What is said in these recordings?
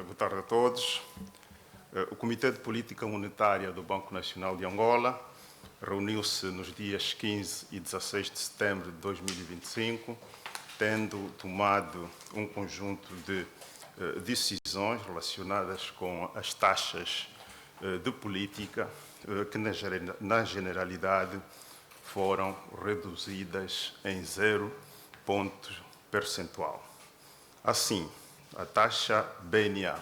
Boa tarde a todos. O Comitê de Política Monetária do Banco Nacional de Angola reuniu-se nos dias 15 e 16 de setembro de 2025, tendo tomado um conjunto de decisões relacionadas com as taxas de política que, na generalidade, foram reduzidas em 0 ponto percentual. Assim, a taxa BNA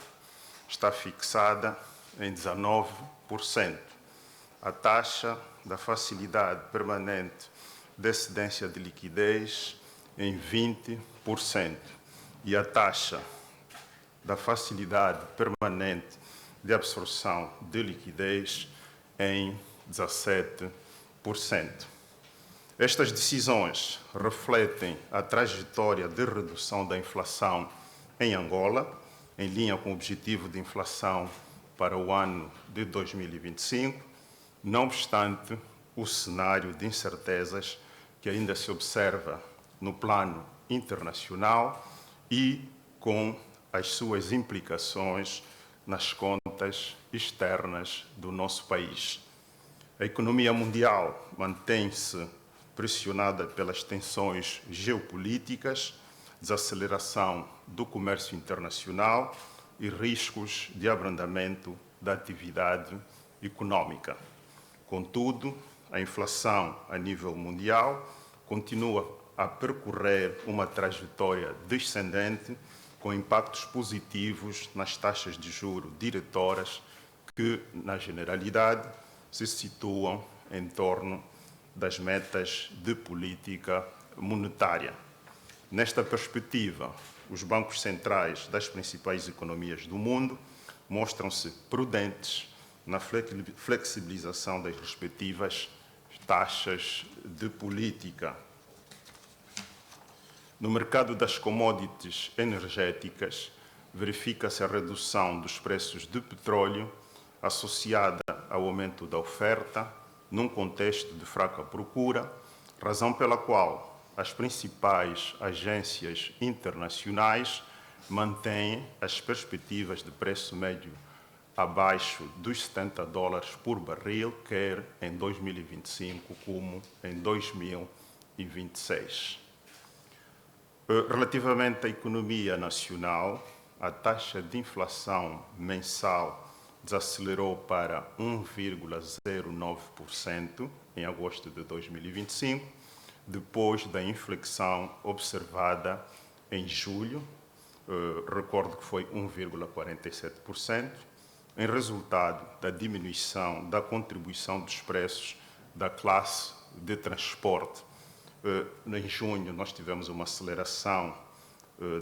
está fixada em 19%. A taxa da facilidade permanente de excedência de liquidez em 20% e a taxa da facilidade permanente de absorção de liquidez em 17%. Estas decisões refletem a trajetória de redução da inflação em Angola, em linha com o objetivo de inflação para o ano de 2025, não obstante o cenário de incertezas que ainda se observa no plano internacional e com as suas implicações nas contas externas do nosso país. A economia mundial mantém-se pressionada pelas tensões geopolíticas, desaceleração do comércio internacional e riscos de abrandamento da atividade econômica. Contudo, a inflação a nível mundial continua a percorrer uma trajetória descendente com impactos positivos nas taxas de juros diretoras que, na generalidade, se situam em torno das metas de política monetária. Nesta perspectiva, os bancos centrais das principais economias do mundo mostram-se prudentes na flexibilização das respectivas taxas de política. No mercado das commodities energéticas, verifica-se a redução dos preços de petróleo associada ao aumento da oferta, num contexto de fraca procura, razão pela qual as principais agências internacionais mantêm as perspectivas de preço médio abaixo dos $70 por barril, quer em 2025 como em 2026. Relativamente à economia nacional, a taxa de inflação mensal desacelerou para 1,09% em agosto de 2025, depois da inflexão observada em julho, recordo que foi 1,47%, em resultado da diminuição da contribuição dos preços da classe de transporte. Em junho, nós tivemos uma aceleração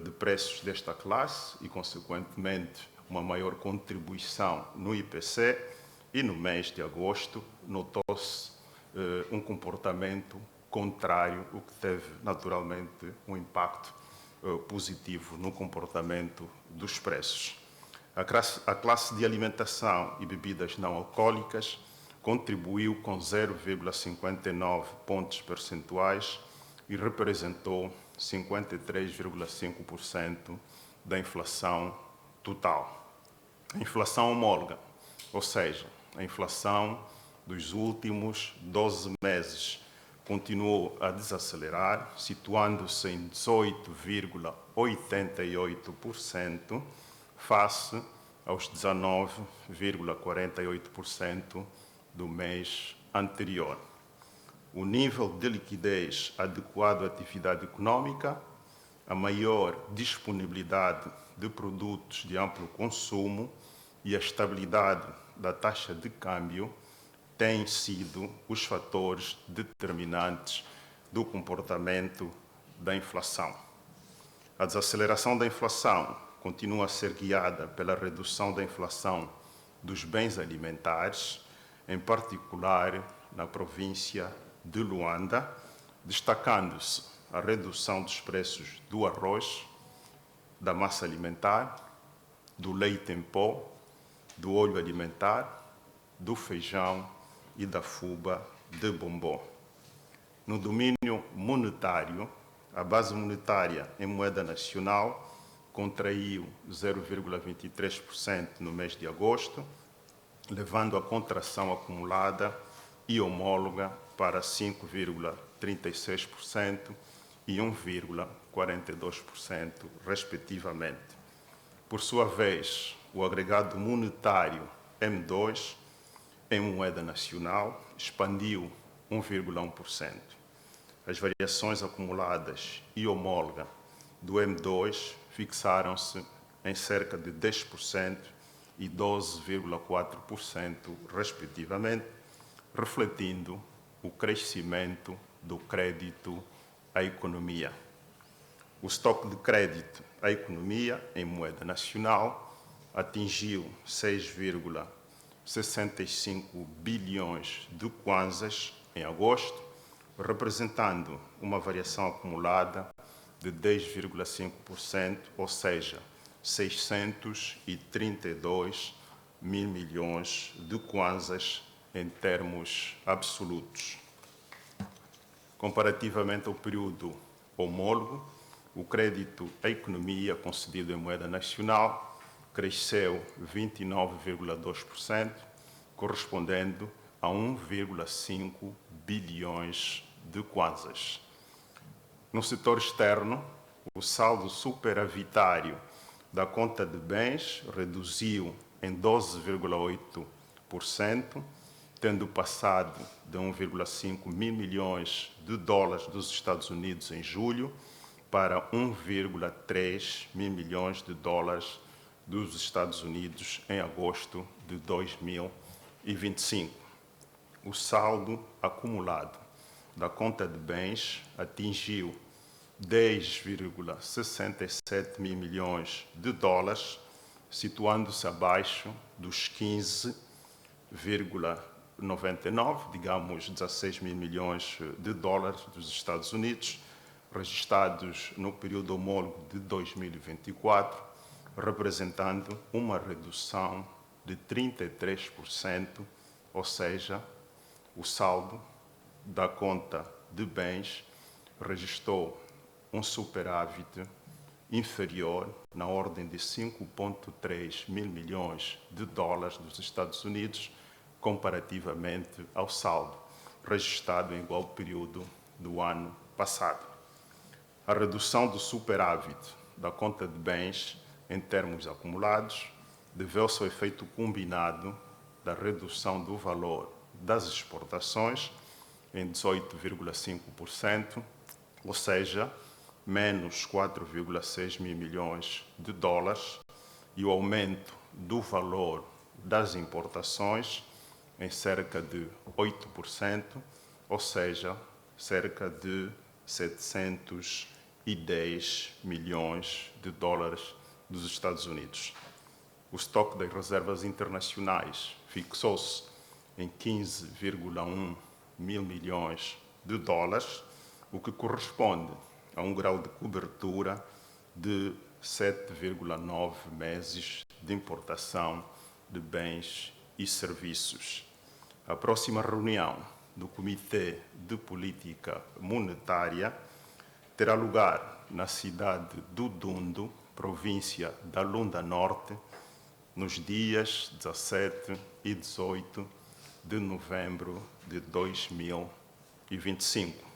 de preços desta classe e, consequentemente, uma maior contribuição no IPC, e no mês de agosto notou-se um comportamento contrário, o que teve naturalmente um impacto positivo no comportamento dos preços. A classe de alimentação e bebidas não alcoólicas contribuiu com 0,59 pontos percentuais e representou 53,5% da inflação total. A inflação homóloga, ou seja, a inflação dos últimos 12 meses, continuou a desacelerar, situando-se em 18,88% face aos 19,48% do mês anterior. O nível de liquidez adequado à atividade econômica, a maior disponibilidade de produtos de amplo consumo e a estabilidade da taxa de câmbio têm sido os fatores determinantes do comportamento da inflação. A desaceleração da inflação continua a ser guiada pela redução da inflação dos bens alimentares, em particular na província de Luanda, destacando-se a redução dos preços do arroz, da massa alimentar, do leite em pó, do óleo alimentar, do feijão e da fuba de bombom. No domínio monetário, a base monetária em moeda nacional contraiu 0,23% no mês de agosto, levando a contração acumulada e homóloga para 5,36% e 1,42%, respectivamente. Por sua vez, o agregado monetário M2, em moeda nacional, expandiu 1,1%. As variações acumuladas e homóloga do M2 fixaram-se em cerca de 10% e 12,4%, respectivamente, refletindo o crescimento do crédito à economia. O estoque de crédito à economia em moeda nacional atingiu 6,65 bilhões de kwanzas em agosto, representando uma variação acumulada de 10,5%, ou seja, 632 mil milhões de kwanzas em termos absolutos. Comparativamente ao período homólogo, o crédito à economia concedido em moeda nacional cresceu 29,2%, correspondendo a 1,5 bilhões de kwanzas. No setor externo, o saldo superavitário da conta de bens reduziu em 12,8%, tendo passado de 1,5 mil milhões de dólares dos Estados Unidos em julho para 1,3 mil milhões de dólares dos Estados Unidos em agosto de 2025. O saldo acumulado da conta de bens atingiu 10,67 mil milhões de dólares, situando-se abaixo dos 15,99, digamos 16 mil milhões de dólares dos Estados Unidos, registrados no período homólogo de 2024, representando uma redução de 33%, ou seja, o saldo da conta de bens registrou um superávit inferior na ordem de 5,3 mil milhões de dólares dos Estados Unidos, comparativamente ao saldo registrado em igual período do ano passado. A redução do superávit da conta de bens em termos acumulados deveu-se ao efeito combinado da redução do valor das exportações em 18,5%, ou seja, menos 4,6 mil milhões de dólares, e o aumento do valor das importações em cerca de 8%, ou seja, cerca de 710 milhões de dólares dos Estados Unidos. O estoque das reservas internacionais fixou-se em 15,1 mil milhões de dólares, o que corresponde a um grau de cobertura de 7,9 meses de importação de bens e serviços. A próxima reunião do Comitê de Política Monetária terá lugar na cidade do Dundo, província da Lunda Norte, nos dias 17 e 18 de novembro de 2025.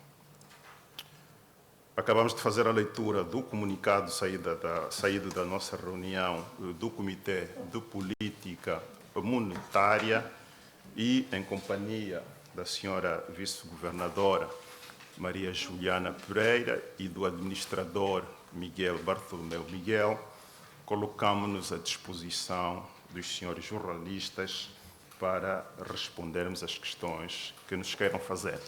Acabamos de fazer a leitura do comunicado saído da nossa reunião do Comitê de Política Monetária e, em companhia da senhora vice-governadora Maria Juliana Pereira e do administrador Miguel Bartolomeu Miguel, colocamos-nos à disposição dos senhores jornalistas para respondermos às questões que nos queiram fazer.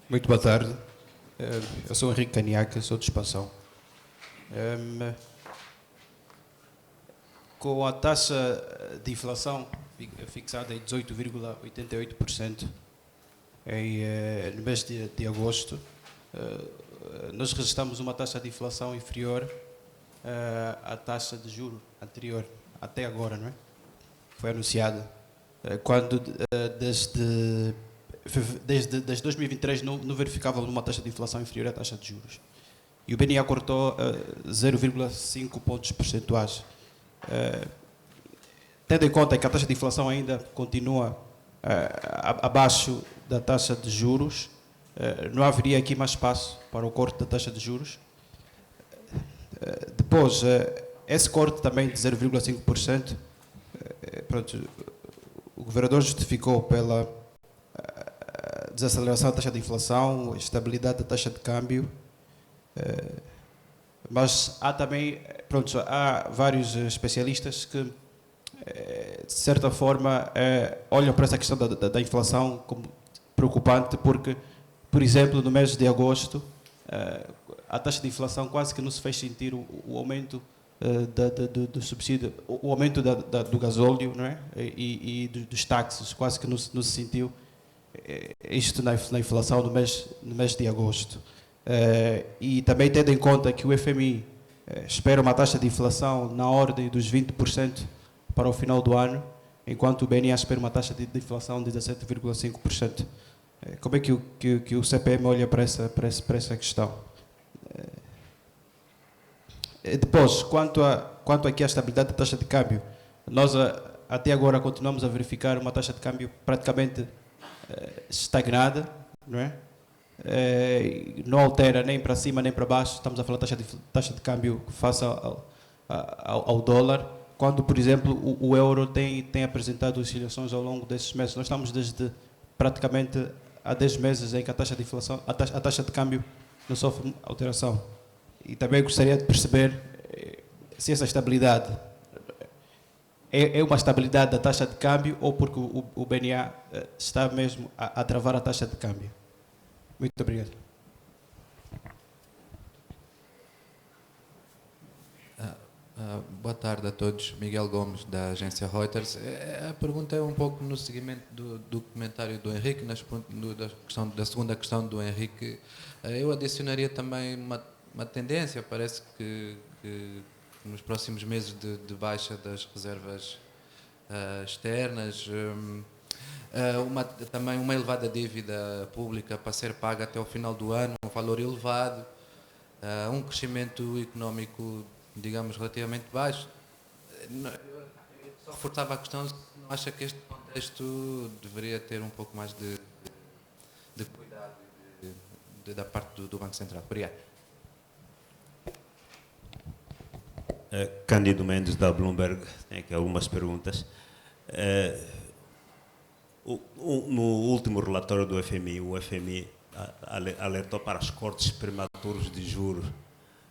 Muito boa tarde. Eu sou Henrique Caniaca, sou de Expansão. Com a taxa de inflação fixada em 18,88% no mês de agosto, nós registramos uma taxa de inflação inferior a taxa de juro anterior, até agora, não é? Foi anunciada. Quando desde 2023 não verificava uma taxa de inflação inferior à taxa de juros. E o BNA cortou 0,5 pontos percentuais. Tendo em conta que a taxa de inflação ainda continua abaixo da taxa de juros, não haveria aqui mais espaço para o corte da taxa de juros. Depois, esse corte também de 0,5%, pronto, o governador justificou pela desaceleração da taxa de inflação, estabilidade da taxa de câmbio, mas há também, pronto, há vários especialistas que, de certa forma, olham para essa questão da inflação como preocupante, porque, por exemplo, no mês de agosto, a taxa de inflação quase que não se fez sentir o aumento do subsídio, o aumento do gasóleo, não é? E dos táxis, quase que não se sentiu isto na inflação no mês de agosto. E também tendo em conta que o FMI espera uma taxa de inflação na ordem dos 20% para o final do ano, enquanto o BNA espera uma taxa de inflação de 17,5%. Como é que o CPM olha para essa questão? Depois, quanto aqui à estabilidade da taxa de câmbio, nós até agora continuamos a verificar uma taxa de câmbio praticamente estagnada, não é? Não altera nem para cima nem para baixo. Estamos a falar de taxa de câmbio face ao dólar, quando, por exemplo, o euro tem apresentado oscilações ao longo desses meses. Nós estamos desde praticamente há 10 meses em que a taxa de inflação, a taxa de câmbio não sofre alteração. E também gostaria de perceber se essa estabilidade é uma estabilidade da taxa de câmbio ou porque o BNA está mesmo a travar a taxa de câmbio. Muito obrigado. Boa tarde a todos. Miguel Gomes, da agência Reuters. A pergunta é um pouco no seguimento do comentário do Henrique, da segunda questão do Henrique. Eu adicionaria também uma tendência. Parece que nos próximos meses de baixa das reservas externas, também uma elevada dívida pública para ser paga até o final do ano, um valor elevado, um crescimento económico, digamos, relativamente baixo. Eu só reforçava a questão se não acha que este contexto deveria ter um pouco mais de cuidado da parte do Banco Central. Obrigado. Cândido Mendes, da Bloomberg, tem aqui algumas perguntas. No último relatório do FMI, o FMI alertou para os cortes prematuros de juros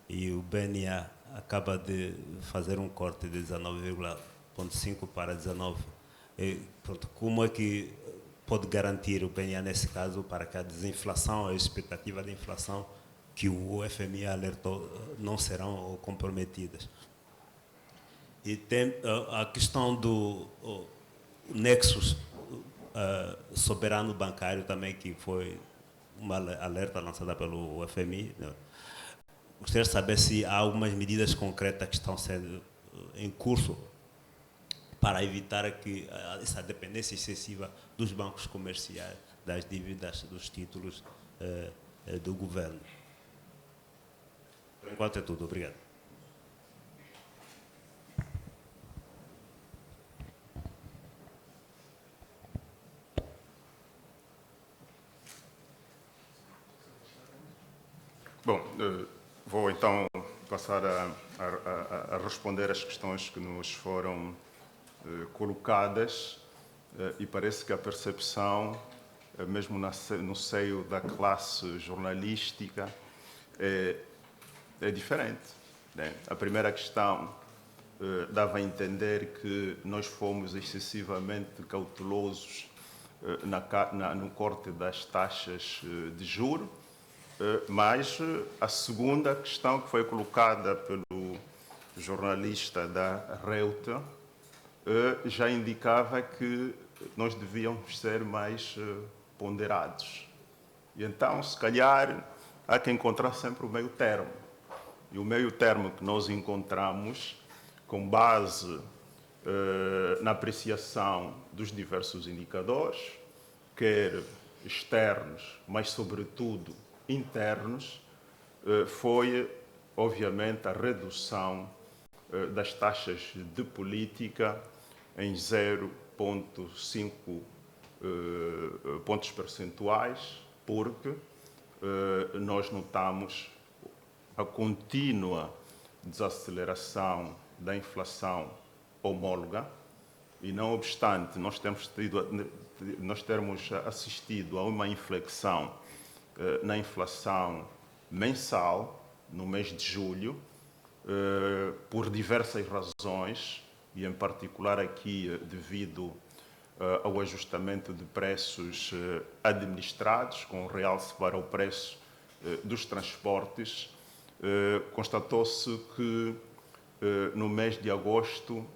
e o BNA acaba de fazer um corte de 19,5 para 19. Como é que pode garantir o BNA, nesse caso, para que a desinflação, a expectativa de inflação que o FMI alertou não serão comprometidas? E tem a questão do nexus soberano bancário também, que foi uma alerta lançada pelo FMI. Gostaria de saber se há algumas medidas concretas que estão sendo em curso para evitar que essa dependência excessiva dos bancos comerciais, das dívidas, dos títulos do governo. Por enquanto é tudo. Obrigado. Bom, vou então passar a responder as questões que nos foram colocadas e parece que a percepção, mesmo no seio da classe jornalística, é diferente, né? A primeira questão dava a entender que nós fomos excessivamente cautelosos no corte das taxas de juros. Mas a segunda questão que foi colocada pelo jornalista da Reuters já indicava que nós devíamos ser mais ponderados. E então, se calhar, há que encontrar sempre o meio termo. E o meio termo que nós encontramos, com base na apreciação dos diversos indicadores, quer externos, mas sobretudo internos, foi, obviamente, a redução das taxas de política em 0,5 pontos percentuais, porque nós notamos a contínua desaceleração da inflação homóloga e, não obstante, nós termos assistido a uma inflexão na inflação mensal no mês de julho, por diversas razões, e em particular aqui devido ao ajustamento de preços administrados, com realce para o preço dos transportes. Constatou-se que no mês de agosto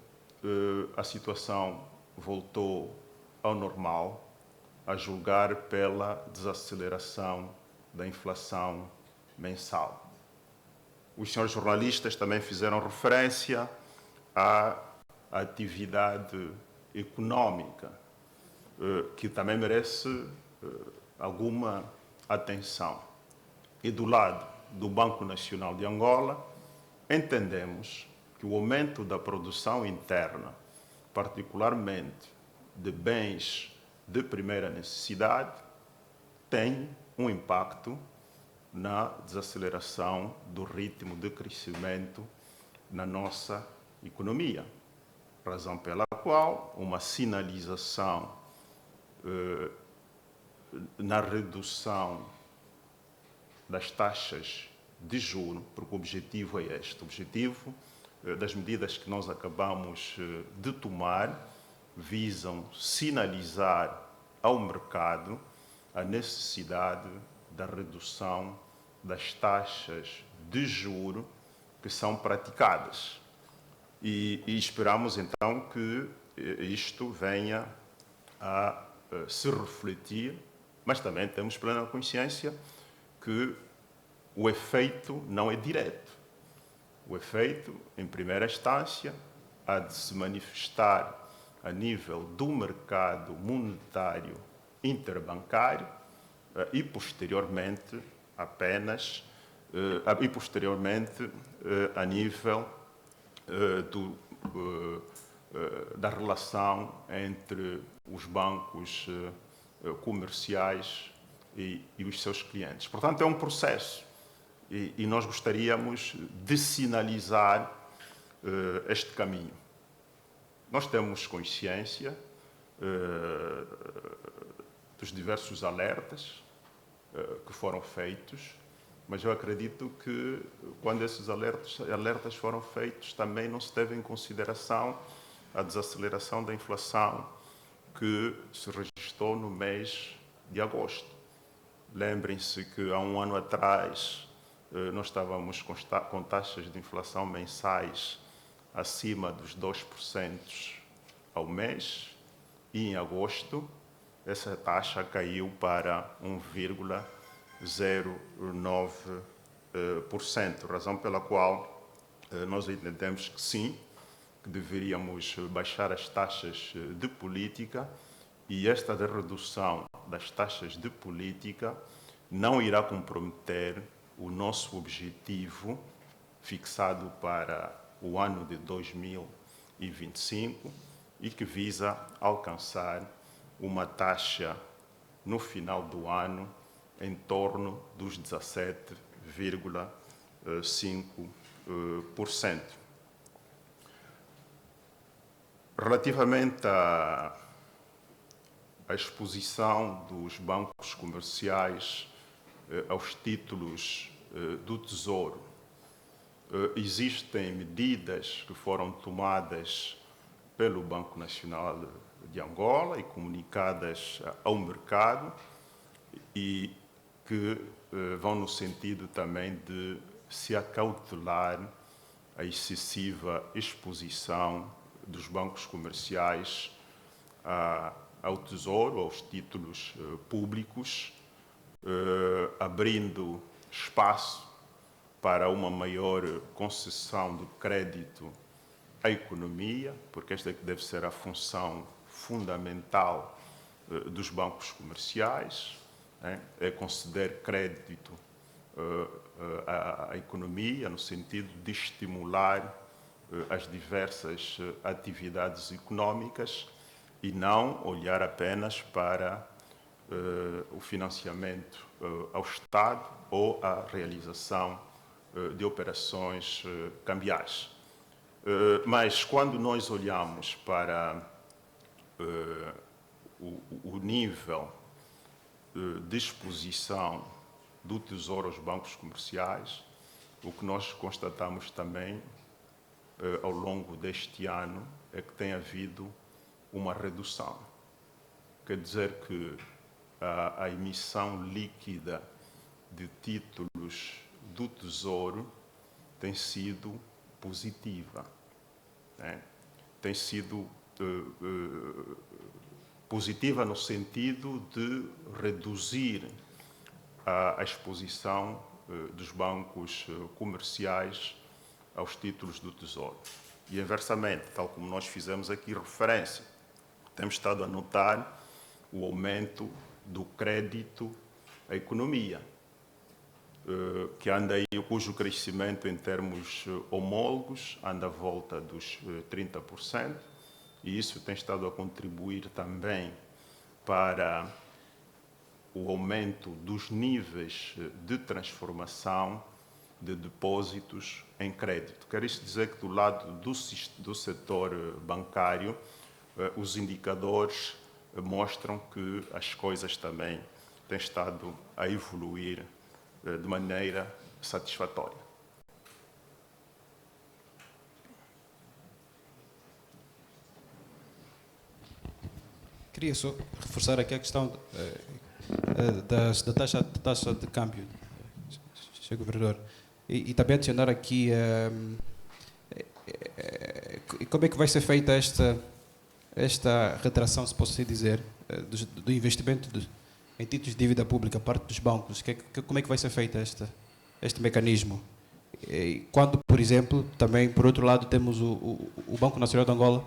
a situação voltou ao normal, a julgar pela desaceleração da inflação mensal. Os senhores jornalistas também fizeram referência à atividade econômica, que também merece alguma atenção. E do lado do Banco Nacional de Angola, entendemos que o aumento da produção interna, particularmente de bens de primeira necessidade, tem um impacto na desaceleração do ritmo de crescimento na nossa economia, razão pela qual uma sinalização na redução das taxas de juros, porque o objetivo é este. O objetivo das medidas que nós acabamos de tomar visam sinalizar ao mercado a necessidade da redução das taxas de juro que são praticadas. E esperamos, então, que isto venha a se refletir, mas também temos plena consciência que o efeito não é direto. O efeito, em primeira instância, há de se manifestar a nível do mercado monetário interbancário e, posteriormente, a nível da relação entre os bancos comerciais e os seus clientes. Portanto, é um processo e nós gostaríamos de sinalizar este caminho. Nós temos consciência dos diversos alertas que foram feitos, mas eu acredito que quando esses alertas foram feitos também não se teve em consideração a desaceleração da inflação que se registrou no mês de agosto. Lembrem-se que há um ano atrás nós estávamos com taxas de inflação mensais acima dos 2% ao mês e em agosto essa taxa caiu para 1,09%, razão pela qual nós entendemos que sim, que deveríamos baixar as taxas de política e esta redução das taxas de política não irá comprometer o nosso objetivo fixado para o ano de 2025 e que visa alcançar uma taxa no final do ano em torno dos 17,5%. Relativamente à exposição dos bancos comerciais aos títulos do Tesouro, existem medidas que foram tomadas pelo Banco Nacional de Angola e comunicadas ao mercado e que vão no sentido também de se acautelar a excessiva exposição dos bancos comerciais ao Tesouro, aos títulos públicos, abrindo espaço para uma maior concessão de crédito à economia, porque esta é que deve ser a função fundamental dos bancos comerciais, é conceder crédito à economia, no sentido de estimular as diversas atividades económicas e não olhar apenas para o financiamento ao Estado ou a realização de operações cambiais. Mas quando nós olhamos para o nível de exposição do Tesouro aos bancos comerciais, o que nós constatamos também ao longo deste ano é que tem havido uma redução. Quer dizer que a emissão líquida de títulos do Tesouro tem sido positiva. Tem sido positiva no sentido de reduzir a exposição dos bancos comerciais aos títulos do Tesouro. E, inversamente, tal como nós fizemos aqui referência, temos estado a notar o aumento do crédito à economia, que anda aí, cujo crescimento em termos homólogos anda à volta dos 30%, e isso tem estado a contribuir também para o aumento dos níveis de transformação de depósitos em crédito. Quer isto dizer que do lado do setor bancário, os indicadores mostram que as coisas também têm estado a evoluir de maneira satisfatória. Queria só reforçar aqui a questão da taxa de câmbio, Sr. Governador, e também adicionar aqui como é que vai ser feita esta retração, se posso assim dizer, do investimento em títulos de dívida pública, parte dos bancos. Como é que vai ser feito este mecanismo? Quando, por exemplo, também, por outro lado, temos o Banco Nacional de Angola,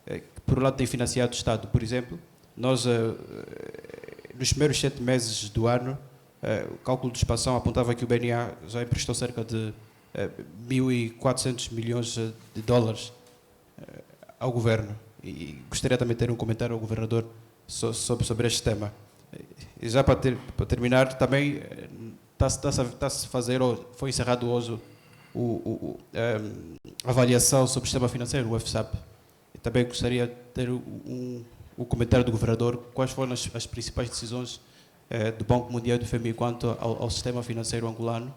que, por um lado, tem financiado o Estado. Por exemplo, nós, nos primeiros 7 meses do ano, o cálculo de expansão apontava que o BNA já emprestou cerca de 1.400 milhões de dólares ao Governo. E gostaria também de ter um comentário ao Governador sobre este tema. E já para terminar, também está-se a fazer, foi encerrado hoje a avaliação sobre o sistema financeiro, o FSAP. E também gostaria de ter o comentário do Governador, quais foram as principais decisões do Banco Mundial e do FMI quanto ao sistema financeiro angolano,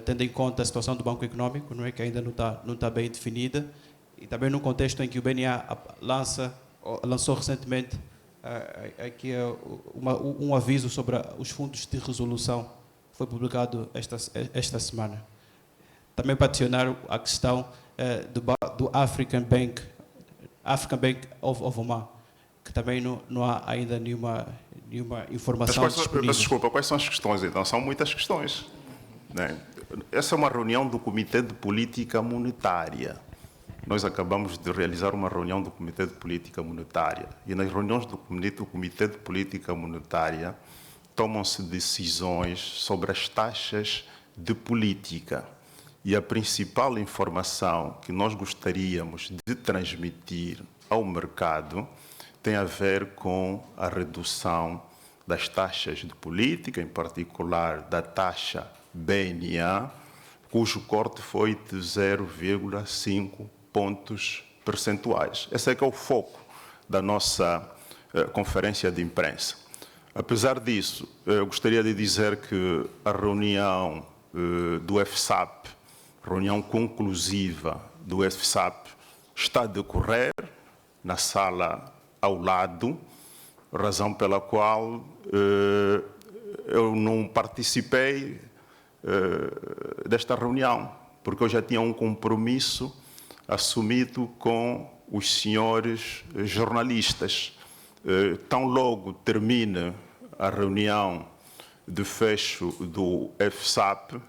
tendo em conta a situação do Banco Econômico, não é, que ainda não está bem definida, e também no contexto em que o BNA lançou recentemente aqui um aviso sobre os fundos de resolução, que foi publicado esta semana. Também para adicionar a questão do African Bank of Oman, que também não há ainda nenhuma informação disponível. Peço desculpa, quais são as questões então? São muitas questões. Né? Essa é uma reunião do Comitê de Política Monetária. Nós acabamos de realizar uma reunião do Comitê de Política Monetária. E nas reuniões do Comitê de Política Monetária tomam-se decisões sobre as taxas de política. E a principal informação que nós gostaríamos de transmitir ao mercado tem a ver com a redução das taxas de política, em particular da taxa BNA, cujo corte foi de 0,5 pontos percentuais. Esse é que é o foco da nossa conferência de imprensa. Apesar disso, eu gostaria de dizer que a reunião do FSAP, reunião conclusiva do FSAP, está a decorrer na sala ao lado, razão pela qual eu não participei desta reunião, porque eu já tinha um compromisso assumido com os senhores jornalistas. Tão logo termine a reunião de fecho do FSAP,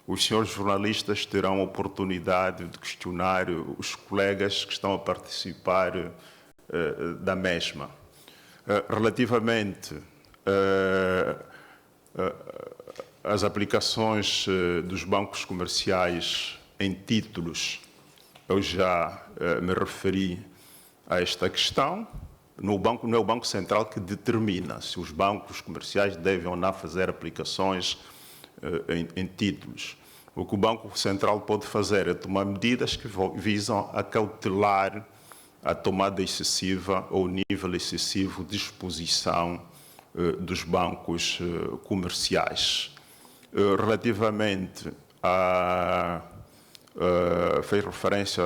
os senhores jornalistas terão a oportunidade de questionar os colegas que estão a participar da mesma. Relativamente às aplicações dos bancos comerciais em títulos, eu já me referi a esta questão. Não é o Banco Central que determina se os bancos comerciais devem ou não fazer aplicações em títulos. O que o Banco Central pode fazer é tomar medidas que visam acautelar a tomada excessiva ou o nível excessivo de exposição dos bancos comerciais. Relativamente a fez referência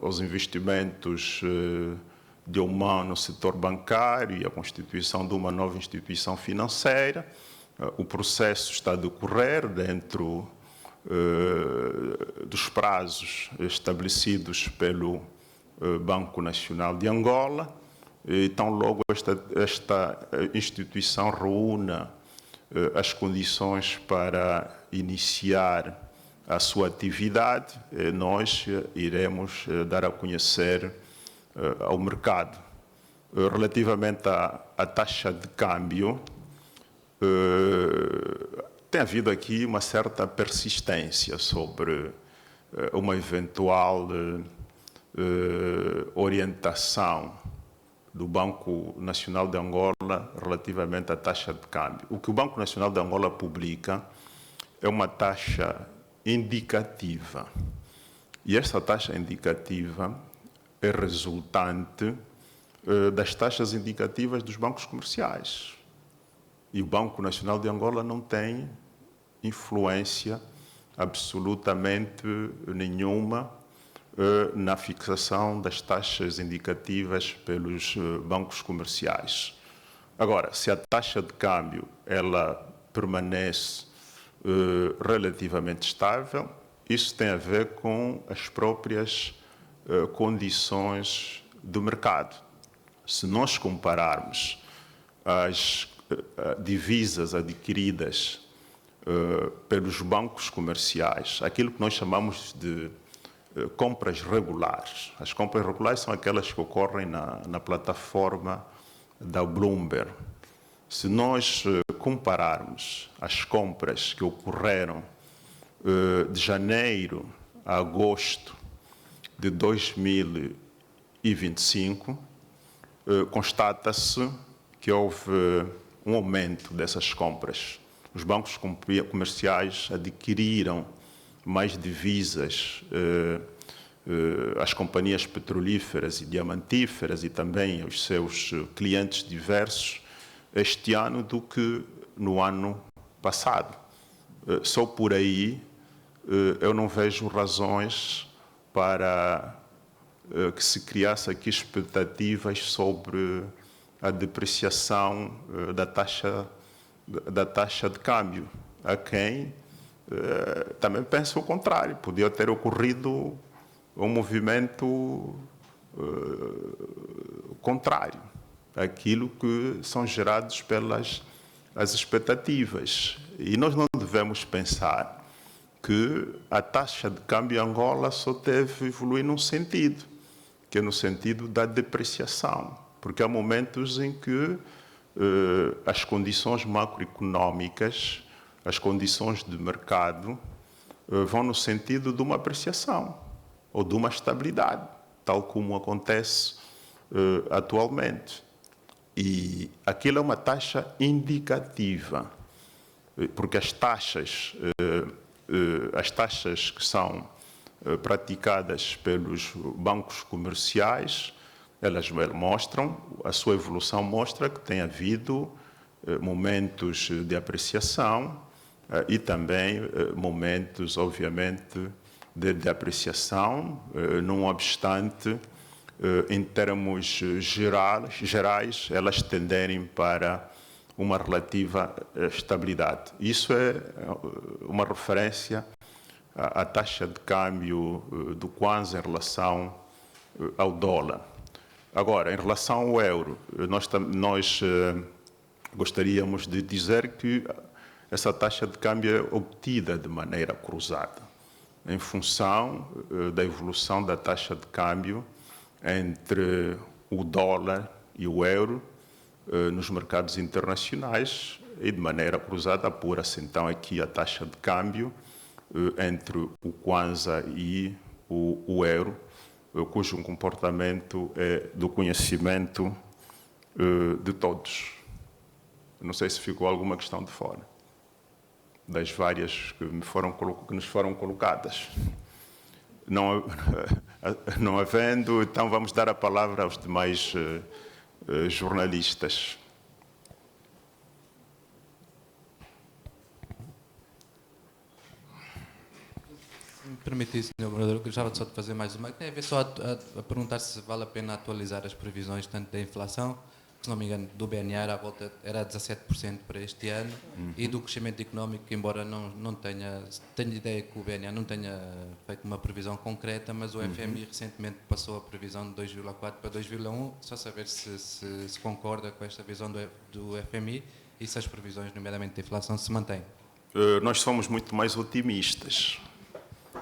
aos investimentos de Oman no setor bancário e a constituição de uma nova instituição financeira. O processo está a decorrer dentro dos prazos estabelecidos pelo Banco Nacional de Angola. E tão logo esta instituição reúna as condições para iniciar a sua atividade, nós iremos dar a conhecer ao mercado. Relativamente à taxa de câmbio, tem havido aqui uma certa persistência sobre uma eventual orientação do Banco Nacional de Angola relativamente à taxa de câmbio. O que o Banco Nacional de Angola publica é uma taxa indicativa. E esta taxa indicativa é resultante das taxas indicativas dos bancos comerciais. E o Banco Nacional de Angola não tem influência absolutamente nenhuma na fixação das taxas indicativas pelos bancos comerciais. Agora, se a taxa de câmbio ela permanece relativamente estável, isso tem a ver com as próprias condições do mercado. Se nós compararmos as divisas adquiridas pelos bancos comerciais, aquilo que nós chamamos de compras regulares. As compras regulares são aquelas que ocorrem na plataforma da Bloomberg. Se nós compararmos as compras que ocorreram de janeiro a agosto de 2025, constata-se que houve um aumento dessas compras. Os bancos comerciais adquiriram mais divisas, as companhias petrolíferas e diamantíferas e também os seus clientes diversos este ano do que no ano passado. Só por aí eu não vejo razões para que se criasse aqui expectativas sobre a depreciação da taxa de câmbio. Há quem também pensa o contrário. Podia ter ocorrido um movimento contrário àquilo que são gerados pelas as expectativas. E nós não devemos pensar que a taxa de câmbio em Angola só deve evoluir num sentido, que é no sentido da depreciação, porque há momentos em que as condições macroeconómicas, as condições de mercado vão no sentido de uma apreciação ou de uma estabilidade, tal como acontece atualmente. E aquilo é uma taxa indicativa, porque as taxas que são praticadas pelos bancos comerciais, elas mostram, a sua evolução mostra que tem havido momentos de apreciação e também momentos, obviamente, de apreciação, não obstante, em termos gerais, elas tenderem para uma relativa estabilidade. Isso é uma referência à taxa de câmbio do Kwanza em relação ao dólar. Agora, em relação ao euro, nós gostaríamos de dizer que essa taxa de câmbio é obtida de maneira cruzada, em função da evolução da taxa de câmbio entre o dólar e o euro nos mercados internacionais, e de maneira cruzada apura-se então aqui a taxa de câmbio entre o Kwanza e o euro, cujo comportamento é do conhecimento de todos. Não sei se ficou alguma questão de fora das várias que nos foram colocadas. Não havendo, então vamos dar a palavra aos demais jornalistas. Se me permitir, Sr. Governador, eu gostava só de fazer mais uma. Tem a ver só a perguntar se vale a pena atualizar as previsões tanto da inflação, que, se não me engano, do BNA era 17% para este ano, e do crescimento económico, que embora não tenha ideia que o BNA não tenha feito uma previsão concreta, mas o FMI recentemente passou a previsão de 2,4 para 2,1, só saber se concorda com esta visão do FMI e se as previsões, nomeadamente da inflação, se mantêm. Nós somos muito mais otimistas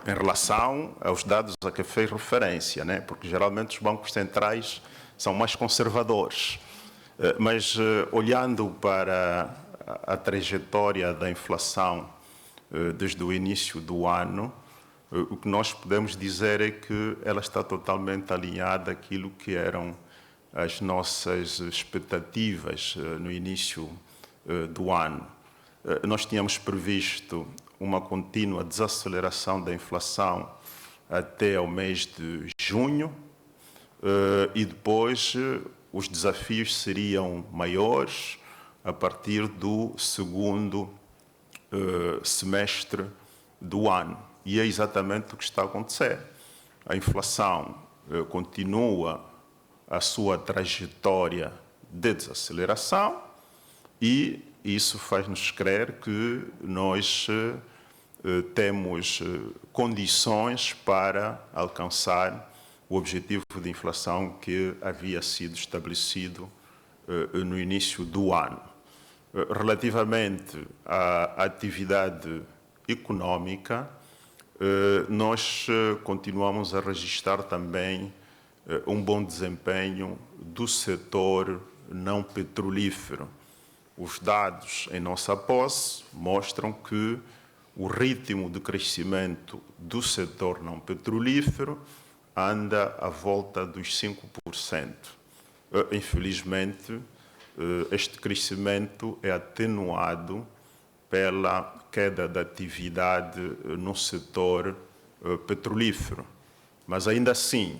em relação aos dados a que fez referência, né? Porque geralmente os bancos centrais são mais conservadores. Mas olhando para a trajetória da inflação desde o início do ano, o que nós podemos dizer é que ela está totalmente alinhada àquilo que eram as nossas expectativas no início do ano. Nós tínhamos previsto uma contínua desaceleração da inflação até ao mês de junho, e depois os desafios seriam maiores a partir do segundo semestre do ano. E é exatamente o que está a acontecer. A inflação continua a sua trajetória de desaceleração, e isso faz-nos crer que nós temos condições para alcançar o objetivo de inflação que havia sido estabelecido no início do ano. Relativamente à atividade económica, nós continuamos a registrar também um bom desempenho do setor não petrolífero. Os dados em nossa posse mostram que o ritmo de crescimento do setor não petrolífero anda à volta dos 5%. Infelizmente, este crescimento é atenuado pela queda da atividade no setor petrolífero. Mas ainda assim,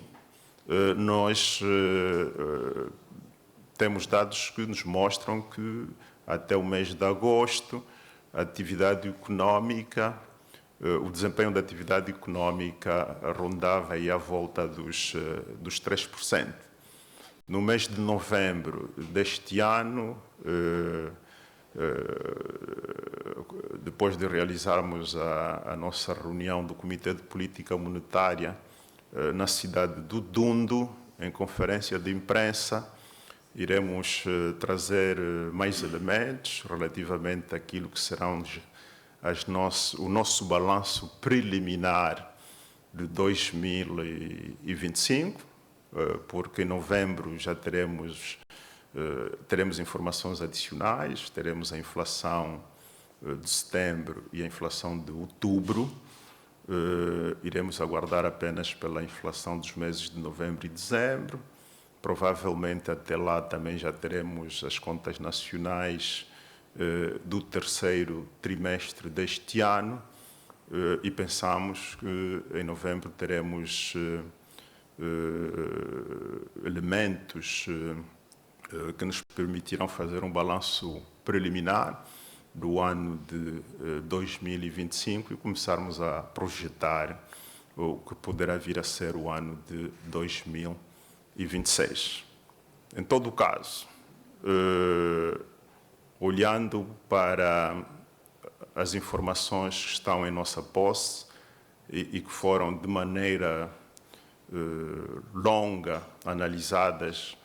nós temos dados que nos mostram que até o mês de agosto a atividade económica, o desempenho da atividade económica rondava aí à volta dos 3%. No mês de novembro deste ano, depois de realizarmos a nossa reunião do Comitê de Política Monetária na cidade do Dundo, em conferência de imprensa, iremos trazer mais elementos relativamente àquilo que serão o nosso balanço preliminar de 2025, porque em novembro já teremos informações adicionais, teremos a inflação de setembro e a inflação de outubro. Iremos aguardar apenas pela inflação dos meses de novembro e dezembro. Provavelmente até lá também já teremos as contas nacionais do terceiro trimestre deste ano, e pensamos que em novembro teremos elementos que nos permitirão fazer um balanço preliminar do ano de 2025 e começarmos a projetar o que poderá vir a ser o ano de 2026. Em todo o caso, olhando para as informações que estão em nossa posse e que foram de maneira longa analisadas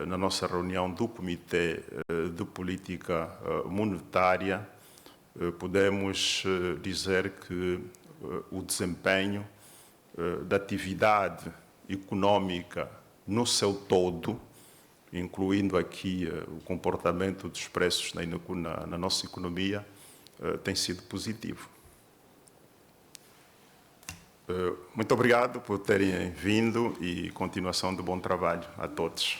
na nossa reunião do Comitê de Política Monetária, podemos dizer que o desempenho da atividade econômica no seu todo, incluindo aqui o comportamento dos preços na nossa economia, tem sido positivo. Muito obrigado por terem vindo e continuação de bom trabalho a todos.